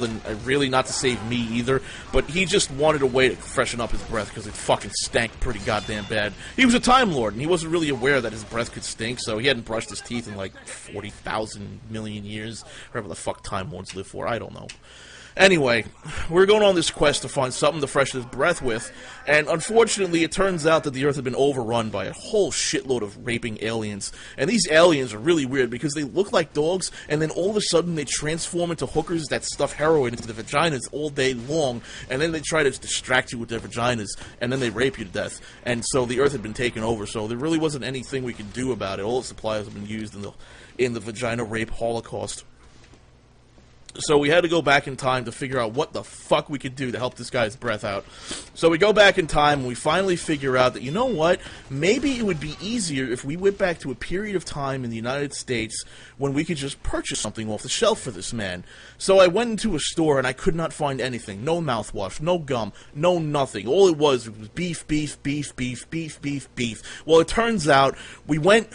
and really not to save me either, but he just wanted a way to freshen up his breath because it fucking stank pretty goddamn bad. He was a Time Lord, and he wasn't really aware that his breath could stink, so he hadn't brushed his teeth in like 40,000 million years, whatever the fuck Time Lords live for, I don't know. Anyway, we're going on this quest to find something to freshen his breath with, and unfortunately it turns out that the Earth had been overrun by a whole shitload of raping aliens. And these aliens are really weird because they look like dogs, and then all of a sudden they transform into hookers that stuff heroin into the vaginas all day long, and then they try to distract you with their vaginas, and then they rape you to death. And so the Earth had been taken over, so there really wasn't anything we could do about it. All the supplies have been used in the vagina rape holocaust. So we had to go back in time to figure out what the fuck we could do to help this guy's breath out. So we go back in time and we finally figure out that, you know what, maybe it would be easier if we went back to a period of time in the United States when we could just purchase something off the shelf for this man. So I went into a store and I could not find anything. No mouthwash, no gum, no nothing. All it was beef, beef, beef, beef, beef, beef, beef. Well, it turns out we went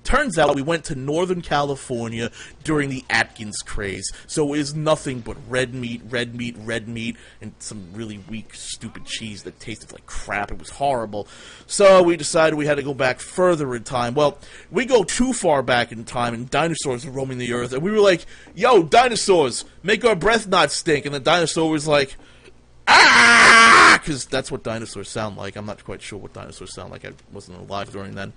to Northern California during the Atkins craze, so it is nothing but red meat, red meat, red meat, and some really weak, stupid cheese that tasted like crap. It was horrible. So we decided we had to go back further in time. Well, we go too far back in time, and dinosaurs were roaming the earth, and we were like, yo, dinosaurs, make our breath not stink, and the dinosaur was like, ah, because that's what dinosaurs sound like. I'm not quite sure what dinosaurs sound like. I wasn't alive during then.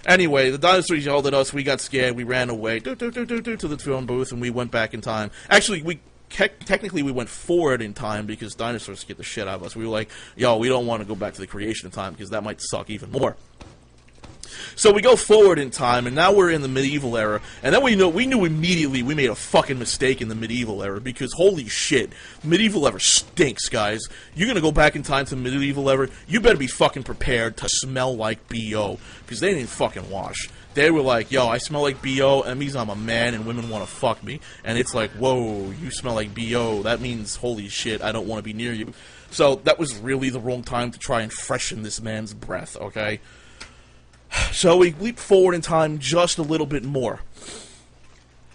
Anyway, the dinosaurs yelled at us. We got scared. We ran away to the phone booth, and we went back in time. Actually, technically we went forward in time because dinosaurs scared the shit out of us. We were like, yo, we don't want to go back to the creation of time because that might suck even more. So we go forward in time, and now we're in the medieval era, and then we knew immediately we made a fucking mistake in the medieval era, because holy shit, medieval era stinks, guys. You're gonna go back in time to medieval era, you better be fucking prepared to smell like B.O., because they didn't fucking wash. They were like, yo, I smell like B.O., that means I'm a man and women want to fuck me. And it's like, whoa, you smell like B.O., that means, holy shit, I don't want to be near you. So that was really the wrong time to try and freshen this man's breath, okay? So we leap forward in time just a little bit more.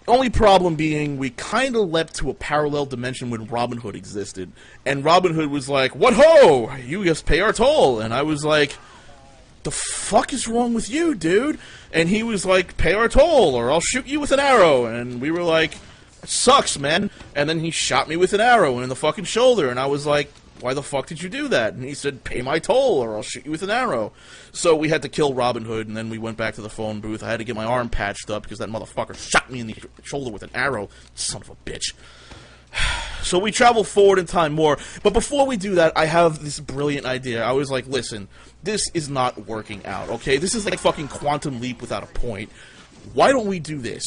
Only problem being, we kind of leapt to a parallel dimension when Robin Hood existed. And Robin Hood was like, what ho! You just pay our toll. And I was like, the fuck is wrong with you, dude? And he was like, pay our toll or I'll shoot you with an arrow. And we were like, it sucks, man. And then he shot me with an arrow in the fucking shoulder. And I was like, why the fuck did you do that? And he said, pay my toll or I'll shoot you with an arrow. So we had to kill Robin Hood, and then we went back to the phone booth. I had to get my arm patched up because that motherfucker shot me in the shoulder with an arrow. Son of a bitch. So we travel forward in time more, but before we do that, I have this brilliant idea. I was like, listen, this is not working out, okay? This is like fucking Quantum Leap without a point. Why don't we do this?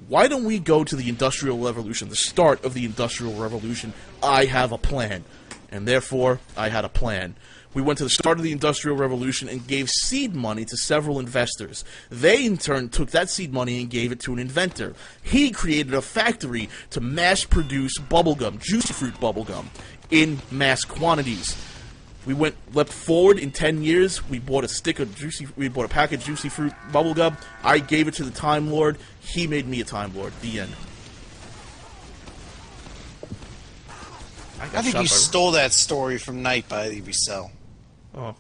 Why don't we go to the Industrial Revolution, the start of the Industrial Revolution? I have a plan. And therefore, I had a plan. We went to the start of the Industrial Revolution and gave seed money to several investors. They, in turn, took that seed money and gave it to an inventor. He created a factory to mass-produce bubblegum, juicy fruit bubblegum, in mass quantities. We leapt forward in 10 years. We bought a pack of juicy fruit bubblegum. I gave it to the Time Lord. He made me a Time Lord. The end. I think you stole that story from Night by Lee Wiesel. Oh.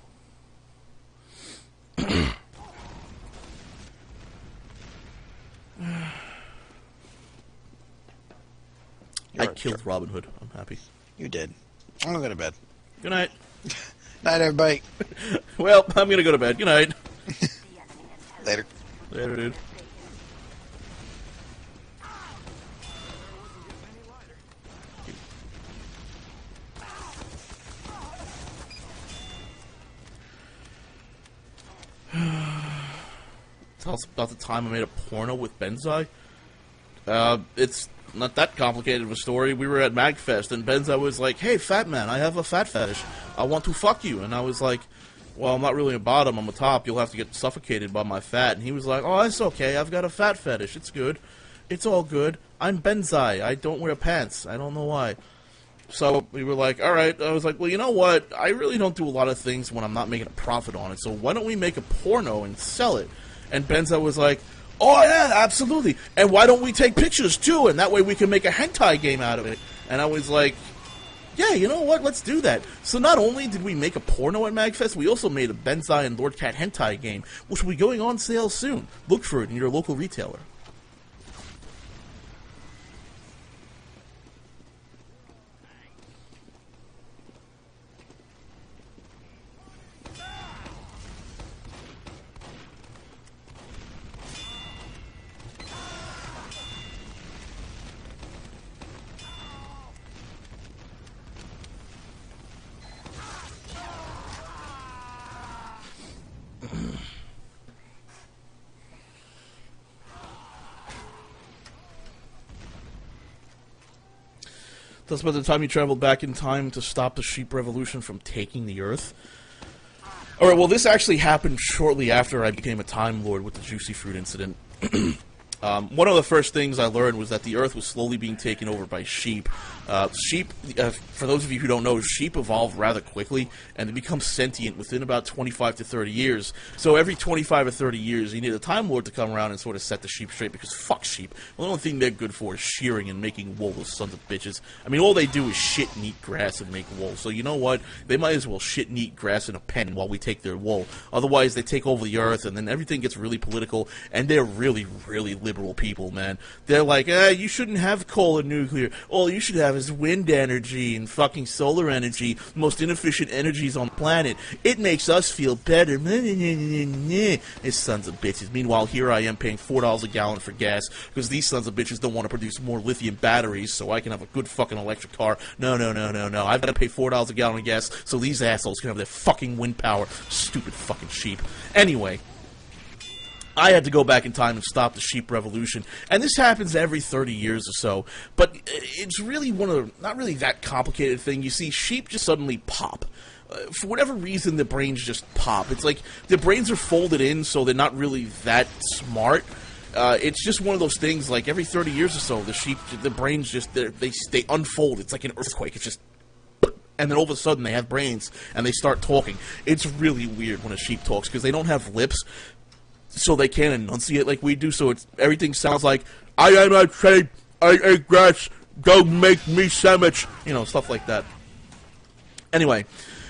I killed Robin Hood. I'm happy. You did. I'm gonna go to bed. Good night. Night, everybody. Well, I'm gonna go to bed. Good night. Later. Later, dude. Tell us about the time I made a porno with Benzai. It's not that complicated of a story. We were at MagFest, and Benzai was like, hey, fat man, I have a fat fetish. I want to fuck you. And I was like, well, I'm not really a bottom, I'm a top. You'll have to get suffocated by my fat. And he was like, oh, that's okay. I've got a fat fetish. It's good. It's all good. I'm Benzai. I don't wear pants. I don't know why. So we were like, all right. I was like, well, you know what? I really don't do a lot of things when I'm not making a profit on it. So why don't we make a porno and sell it? And Benzai was like, oh, yeah, absolutely. And why don't we take pictures, too? And that way we can make a hentai game out of it. And I was like, yeah, you know what? Let's do that. So not only did we make a porno at MagFest, we also made a Benzai and LordKaT hentai game, which will be going on sale soon. Look for it in your local retailer. That's about the time you traveled back in time to stop the sheep revolution from taking the Earth. Alright, well, this actually happened shortly after I became a Time Lord with the Juicy Fruit incident. One of the first things I learned was that the Earth was slowly being taken over by sheep. For those of you who don't know, sheep evolve rather quickly, and they become sentient within about 25 to 30 years. So every 25 or 30 years, you need a Time Lord to come around and sort of set the sheep straight, because fuck sheep. Well, the only thing they're good for is shearing and making wool, those sons of bitches. I mean, all they do is shit and eat grass and make wool. So you know what? They might as well shit and eat grass in a pen while we take their wool. Otherwise, they take over the Earth, and then everything gets really political, and they're really, really liberal people, man. They're like, you shouldn't have coal and nuclear. All you should have is wind energy and fucking solar energy, most inefficient energies on the planet. It makes us feel better. These sons of bitches. Meanwhile, here I am paying $4 a gallon for gas because these sons of bitches don't want to produce more lithium batteries so I can have a good fucking electric car. No. I've got to pay $4 a gallon of gas so these assholes can have their fucking wind power. Stupid fucking sheep. Anyway, I had to go back in time and stop the sheep revolution, and this happens every 30 years or so, but it's really not really that complicated thing. You see, sheep just suddenly pop. For whatever reason, their brains just pop. It's like their brains are folded in, so they're not really that smart. It's just one of those things, like every 30 years or so, the brains just, they unfold. It's like an earthquake. It's just, and then all of a sudden they have brains, and they start talking. It's really weird when a sheep talks, because they don't have lips, so they can't enunciate like we do, so everything sounds like, I am a sheep, I eat grass, go make me sandwich, stuff like that. Anyway,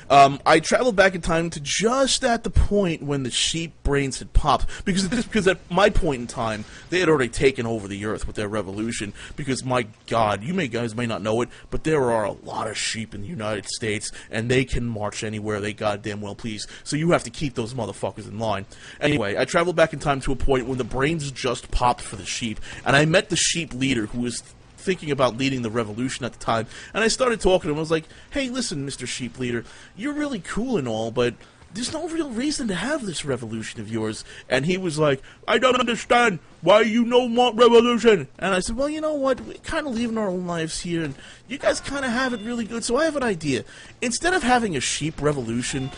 I traveled back in time to just at the point when the sheep brains had popped, because at my point in time, they had already taken over the Earth with their revolution, because my god, you guys may not know it, but there are a lot of sheep in the United States, and they can march anywhere they goddamn well please, so you have to keep those motherfuckers in line. Anyway, I traveled back in time to a point when the brains just popped for the sheep, and I met the sheep leader who was thinking about leading the revolution at the time, and I started talking to him. I was like, hey, listen, Mr. Sheep Leader, you're really cool and all, but there's no real reason to have this revolution of yours. And he was like, I don't understand why you don't want revolution. And I said, well, you know what, we're kind of living our own lives here, and you guys kind of have it really good, so I have an idea. Instead of having a sheep revolution,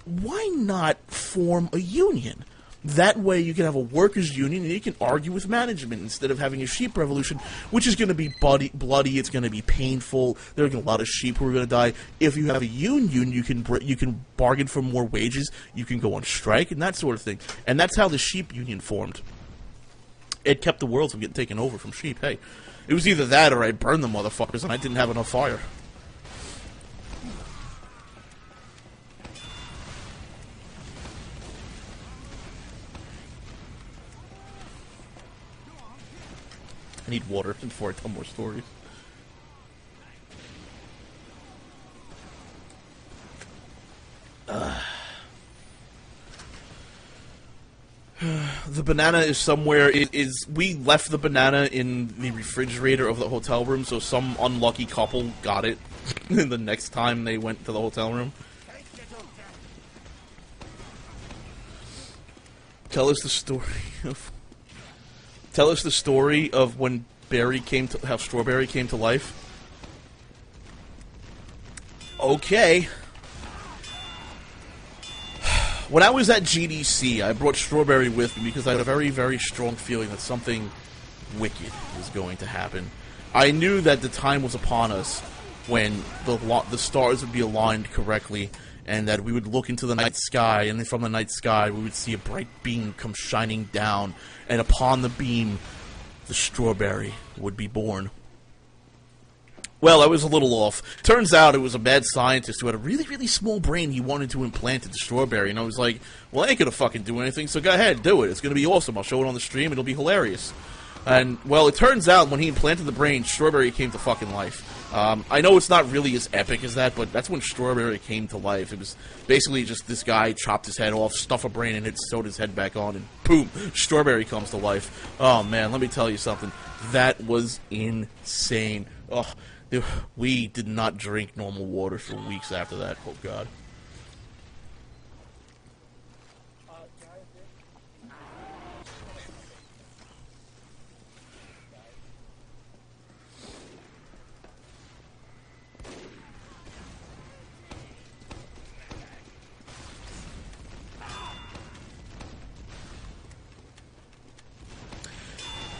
why not form a union? That way you can have a workers' union and you can argue with management instead of having a sheep revolution, which is going to be bloody, it's going to be painful, there are a lot of sheep who are going to die. If you have a union, you can bargain for more wages, you can go on strike, and that sort of thing. And that's how the sheep union formed. It kept the world from getting taken over from sheep. Hey, it was either that or I burned the motherfuckers and I didn't have enough fire. I need water before I tell more stories. The banana is somewhere. We left the banana in the refrigerator of the hotel room, so some unlucky couple got it the next time they went to the hotel room. Tell us the story of when how Strawberry came to life. Okay. When I was at GDC, I brought Strawberry with me because I had a very, very strong feeling that something wicked was going to happen. I knew that the time was upon us when the stars would be aligned correctly, and that we would look into the night sky, and then from the night sky we would see a bright beam come shining down, and upon the beam, the Strawberry would be born. Well, I was a little off. Turns out it was a mad scientist who had a really, really small brain he wanted to implant into Strawberry. And I was like, well, I ain't gonna fucking do anything, so go ahead, do it. It's gonna be awesome. I'll show it on the stream. It'll be hilarious. And, well, it turns out when he implanted the brain, Strawberry came to fucking life. I know it's not really as epic as that, but that's when Strawberry came to life. It was basically just this guy chopped his head off, stuffed a brain in it, sewed his head back on, and boom, Strawberry comes to life. Oh, man, let me tell you something. That was insane. Oh, we did not drink normal water for weeks after that. Oh, God.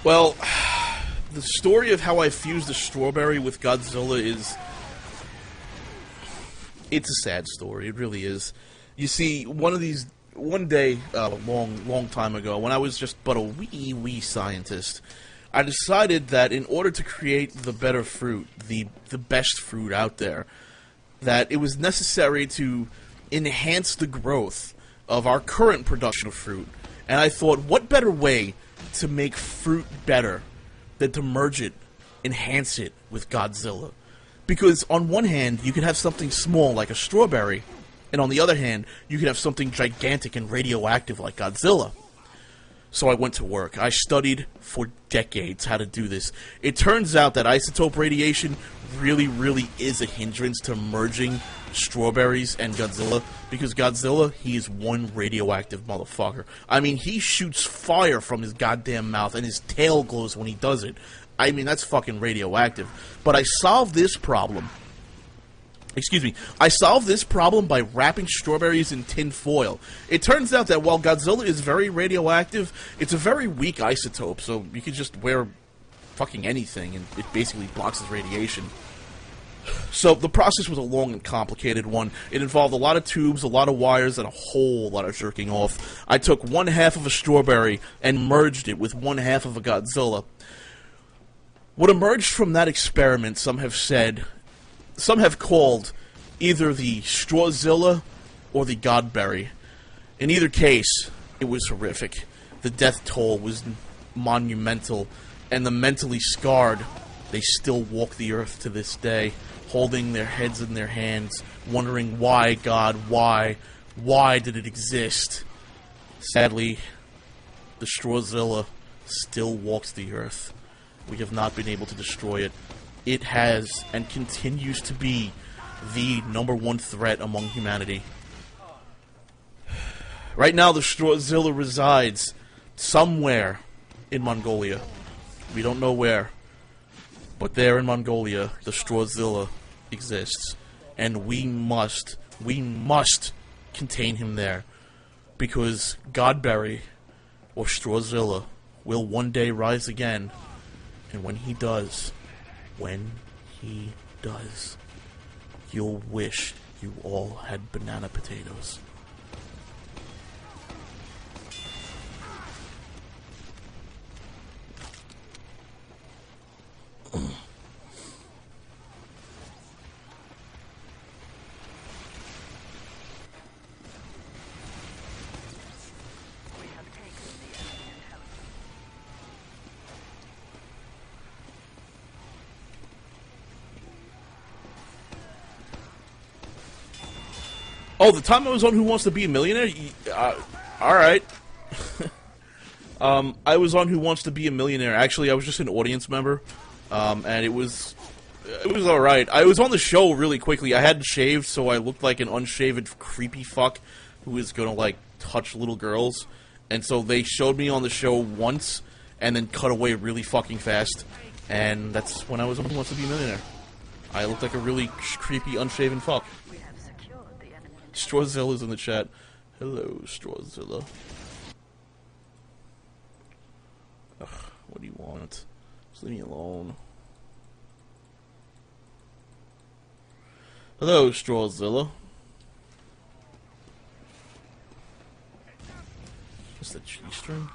Well, the story of how I fused the Strawberry with Godzilla is... It's a sad story, it really is. You see, one day, a long time ago, when I was just but a wee scientist, I decided that in order to create the better fruit, the best fruit out there, that it was necessary to enhance the growth of our current production of fruit. And I thought, what better way to make fruit better than to merge it, enhance it with Godzilla? Because on one hand, you could have something small like a strawberry, and on the other hand, you could have something gigantic and radioactive like Godzilla. So I went to work. I studied for decades how to do this. It turns out that isotope radiation really is a hindrance to merging strawberries and Godzilla, because Godzilla, he is one radioactive motherfucker. I mean, he shoots fire from his goddamn mouth, and his tail glows when he does it. I mean, that's fucking radioactive. But I solved this problem. Excuse me. I solved this problem by wrapping strawberries in tin foil. It turns out that while Godzilla is very radioactive, it's a very weak isotope, so you can just wear fucking anything, and it basically blocks his radiation. So the process was a long and complicated one. It involved a lot of tubes, a lot of wires, and a whole lot of jerking off. I took one half of a strawberry and merged it with one half of a Godzilla. What emerged from that experiment, some have called either the Strawzilla or the Godberry. In either case, it was horrific. The death toll was monumental, and the mentally scarred, they still walk the earth to this day, holding their heads in their hands, wondering why, God, why did it exist? Sadly, the Strawzilla still walks the earth. We have not been able to destroy it. It has and continues to be the #1 threat among humanity. Right now, the Strawzilla resides somewhere in Mongolia. We don't know where. But there in Mongolia, the Strawzilla exists. And we must contain him there. Because Godberry, or Strawzilla, will one day rise again. And when he does, you'll wish you all had banana potatoes. Oh, the time I was on Who Wants to Be a Millionaire? Alright. I was on Who Wants to Be a Millionaire. Actually, I was just an audience member. And it was alright. I was on the show really quickly. I hadn't shaved, so I looked like an unshaven creepy fuck who is gonna, like, touch little girls. And so they showed me on the show once, and then cut away really fucking fast. And that's when I was on Who Wants to Be a Millionaire. I looked like a really creepy, unshaven fuck. Strawzilla's in the chat. Hello, Strawzilla. Ugh, what do you want? Just leave me alone. Hello, Strawzilla. What's the G-string?